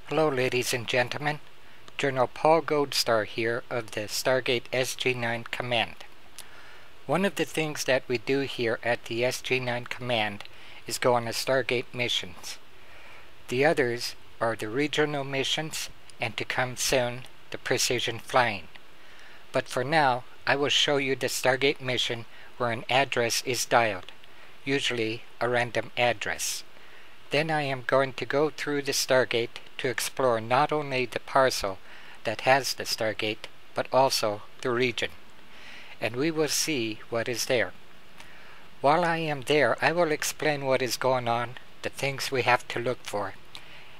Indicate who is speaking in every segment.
Speaker 1: Hello ladies and gentlemen, General Paul Goldstar here of the Stargate SG9 Command. One of the things that we do here at the SG9 Command is go on the Stargate missions. The others are the regional missions and to come soon, the precision flying. But for now, I will show you the Stargate mission where an address is dialed, usually a random address. Then I am going to go through the Stargate to explore not only the parcel that has the Stargate, but also the region. And we will see what is there. While I am there, I will explain what is going on, the things we have to look for,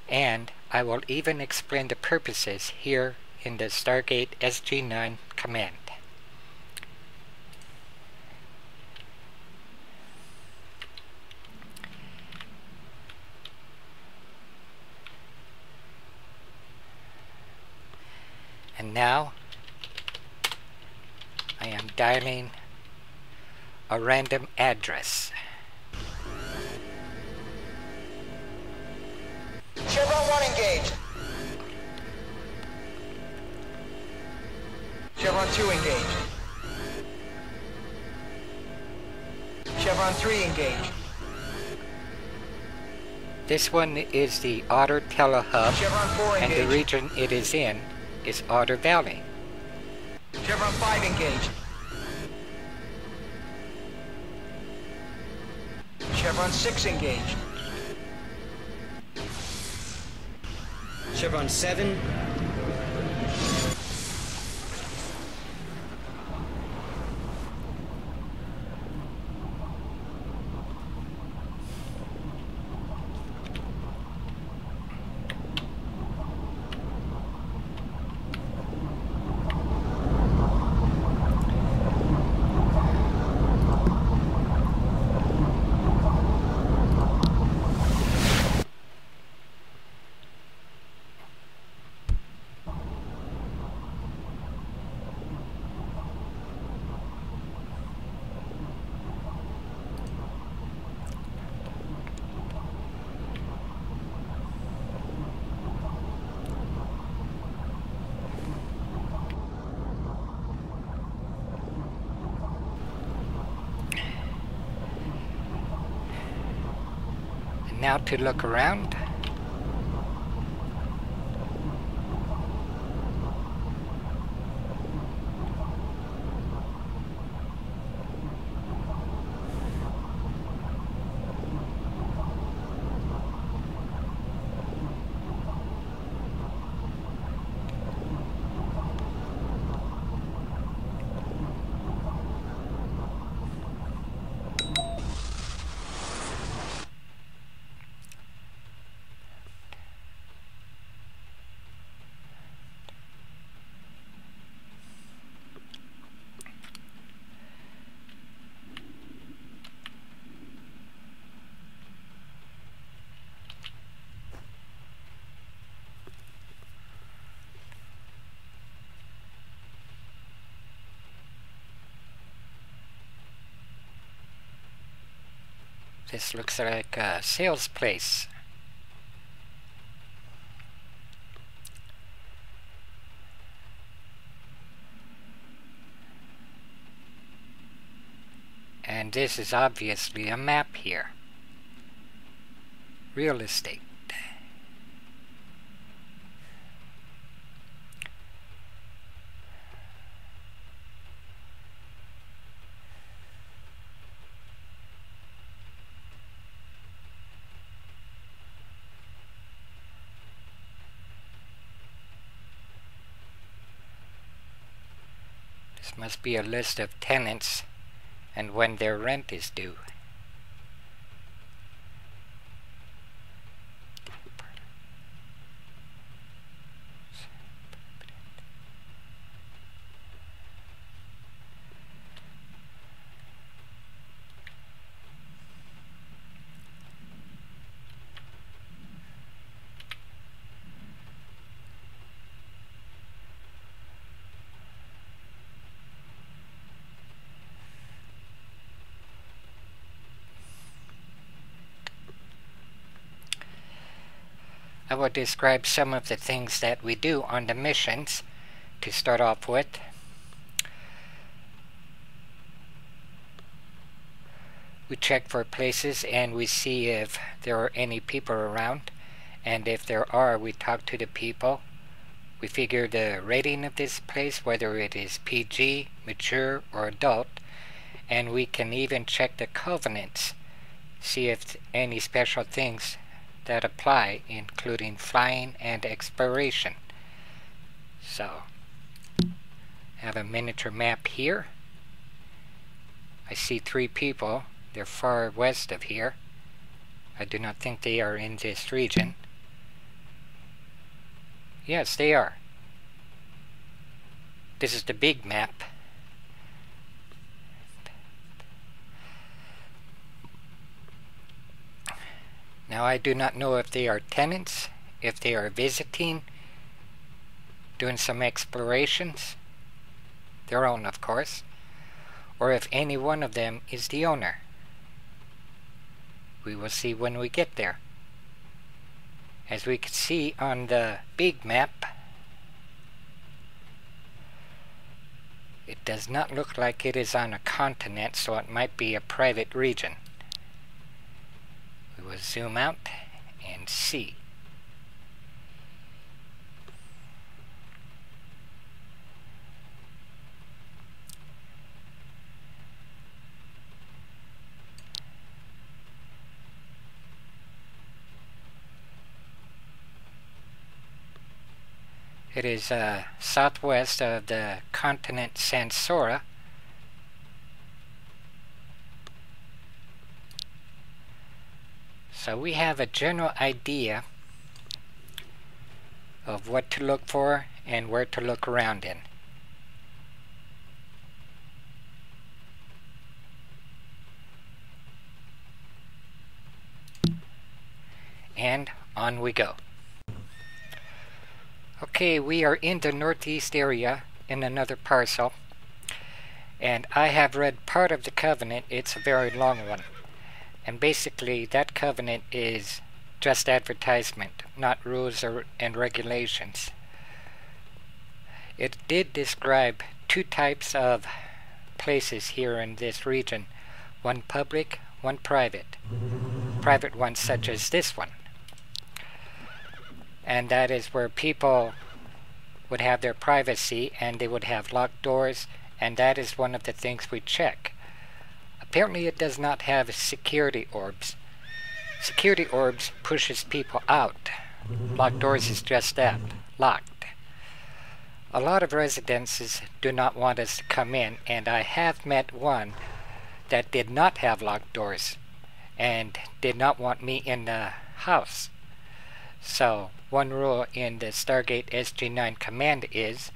Speaker 1: and I will even explain the purposes here in the Stargate SG9 Command. And now, I am dialing a random address.
Speaker 2: Chevron 1 engaged. Chevron 2 engaged. Chevron 3 engaged.
Speaker 1: This one is the Otter Telehub,
Speaker 2: Chevron 4
Speaker 1: and
Speaker 2: engaged.
Speaker 1: the region it is in is Otter Valley.
Speaker 2: Chevron 5 engaged. Chevron 6 engaged.
Speaker 3: Chevron 7.
Speaker 1: Now to look around. This looks like a sales place. And this is obviously a map here. Real estate. This must be a list of tenants and when their rent is due. I will describe some of the things that we do on the missions to start off with. We check for places and we see if there are any people around, and if there are, we talk to the people. We figure the rating of this place, whether it is PG, mature, or adult, and we can even check the covenants, see if any special things that apply, including flying and exploration. So, I have a miniature map here. I see 3 people. They're far west of here. I do not think they are in this region. Yes, they are. This is the big map. Now I do not know if they are tenants, if they are visiting, doing some explorations, their own of course, or if any one of them is the owner. We will see when we get there. As we can see on the big map, it does not look like it is on a continent, so it might be a private region. We will zoom out and see. It is southwest of the continent Sansora. So we have a general idea of what to look for and where to look around in. And on we go. Okay, we are in the northeast area in another parcel, and I have read part of the covenant. It's a very long one, and basically that covenant is just advertisement, not rules and regulations. It did describe 2 types of places here in this region, one public, one private. Private ones such as this one. And that is where people would have their privacy and they would have locked doors, and that is one of the things we check. Apparently it does not have security orbs. Security orbs pushes people out. Locked doors is just that, locked. A lot of residences do not want us to come in, and I have met one that did not have locked doors and did not want me in the house. So, one rule in the Stargate SG9 Command is,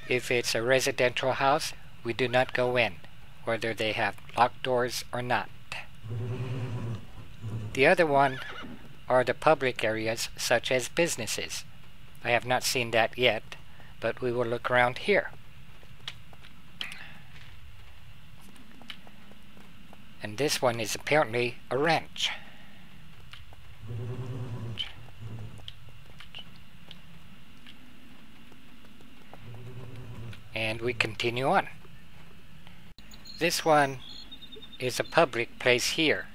Speaker 1: if it's a residential house, we do not go in, whether they have locked doors or not. The other one are the public areas, such as businesses. I have not seen that yet, but we will look around here. And this one is apparently a ranch. And we continue on. This one is a public place here.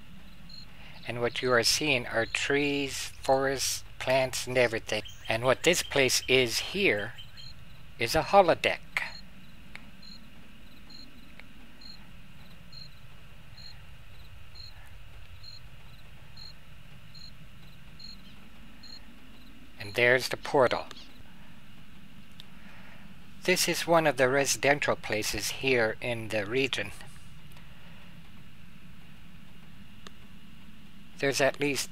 Speaker 1: And what you are seeing are trees, forests, plants, and everything. And what this place is here is a holodeck. And there's the portal. This is one of the residential places here in the region. There's at least,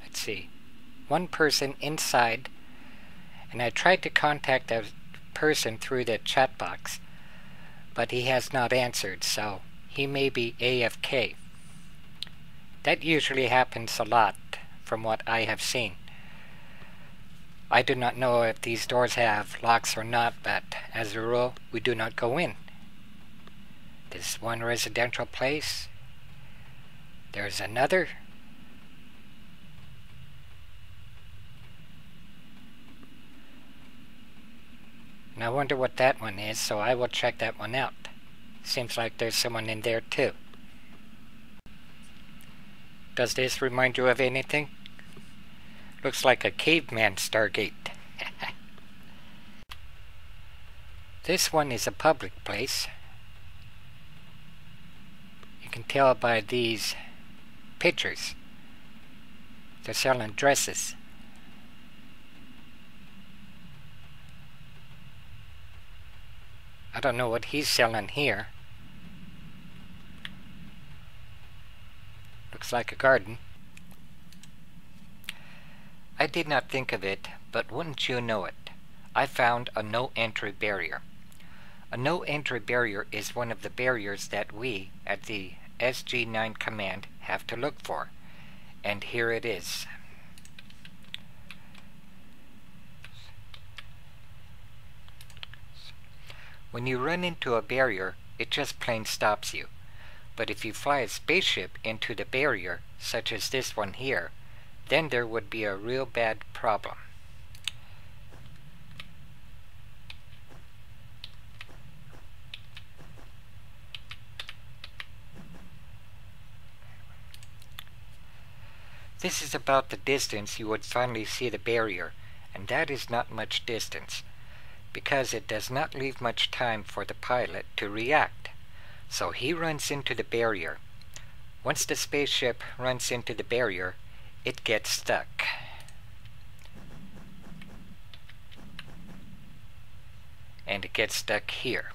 Speaker 1: let's see, one person inside, and I tried to contact that person through the chat box, but he has not answered, so he may be AFK. That usually happens a lot from what I have seen. I do not know if these doors have locks or not, but as a rule, we do not go in. This is one residential place. There's another. I wonder what that one is, so I will check that one out. Seems like there's someone in there too. Does this remind you of anything? Looks like a caveman Stargate. This one is a public place. You can tell by these pictures. They're selling dresses. I don't know what he's selling here. Looks like a garden. I did not think of it, but wouldn't you know it, I found a no-entry barrier. A no-entry barrier is one of the barriers that we at the SG9 Command have to look for. And here it is. When you run into a barrier, it just plain stops you. But if you fly a spaceship into the barrier, such as this one here, then there would be a real bad problem. This is about the distance you would finally see the barrier, and that is not much distance, because it does not leave much time for the pilot to react. So he runs into the barrier. Once the spaceship runs into the barrier, it gets stuck. And it gets stuck here.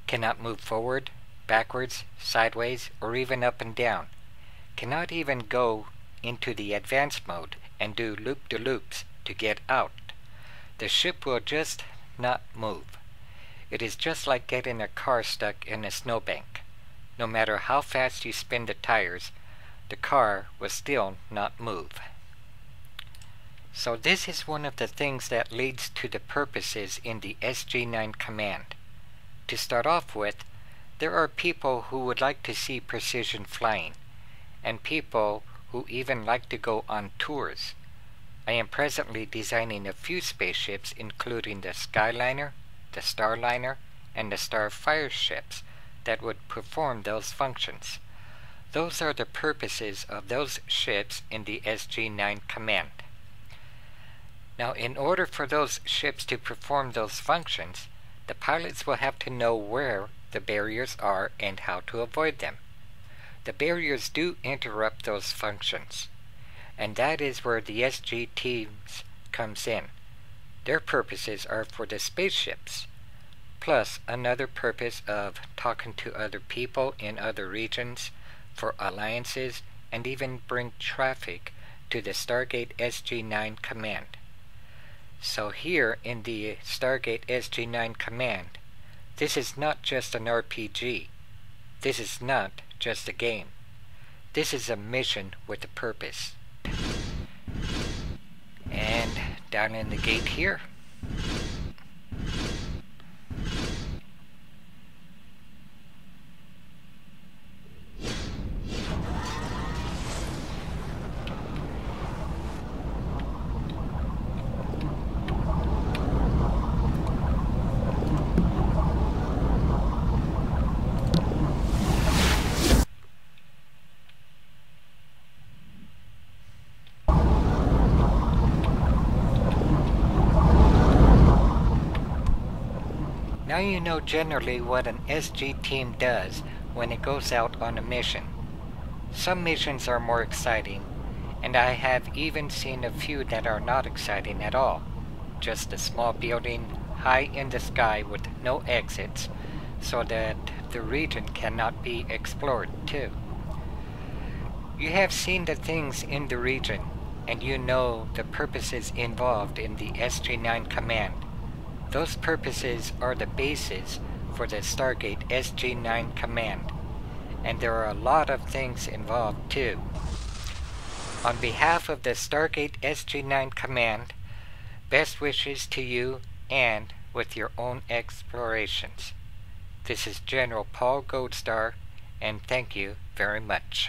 Speaker 1: Cannot move forward, backwards, sideways, or even up and down. Cannot even go into the advanced mode and do loop-de-loops to get out. The ship will just not move. It is just like getting a car stuck in a snowbank. No matter how fast you spin the tires, the car will still not move. So this is one of the things that leads to the purposes in the SG9 Command. To start off with, there are people who would like to see precision flying, and people who even like to go on tours. I am presently designing a few spaceships, including the Skyliner, the Starliner, and the Starfire ships that would perform those functions. Those are the purposes of those ships in the SG9 Command. Now, in order for those ships to perform those functions, the pilots will have to know where the barriers are and how to avoid them. The barriers do interrupt those functions, and that is where the SG teams comes in. Their purposes are for the spaceships, plus another purpose of talking to other people in other regions, for alliances, and even bring traffic to the Stargate SG9 Command. So here in the Stargate SG9 Command, this is not just an RPG. This is not just a game. This is a mission with a purpose. And down in the gate here, now you know generally what an SG team does when it goes out on a mission. Some missions are more exciting, and I have even seen a few that are not exciting at all. Just a small building high in the sky with no exits, so that the region cannot be explored too. You have seen the things in the region, and you know the purposes involved in the SG9 Command. Those purposes are the basis for the Stargate SG9 Command, and there are a lot of things involved too. On behalf of the Stargate SG9 Command, best wishes to you and with your own explorations. This is General Paul Goldstar, and thank you very much.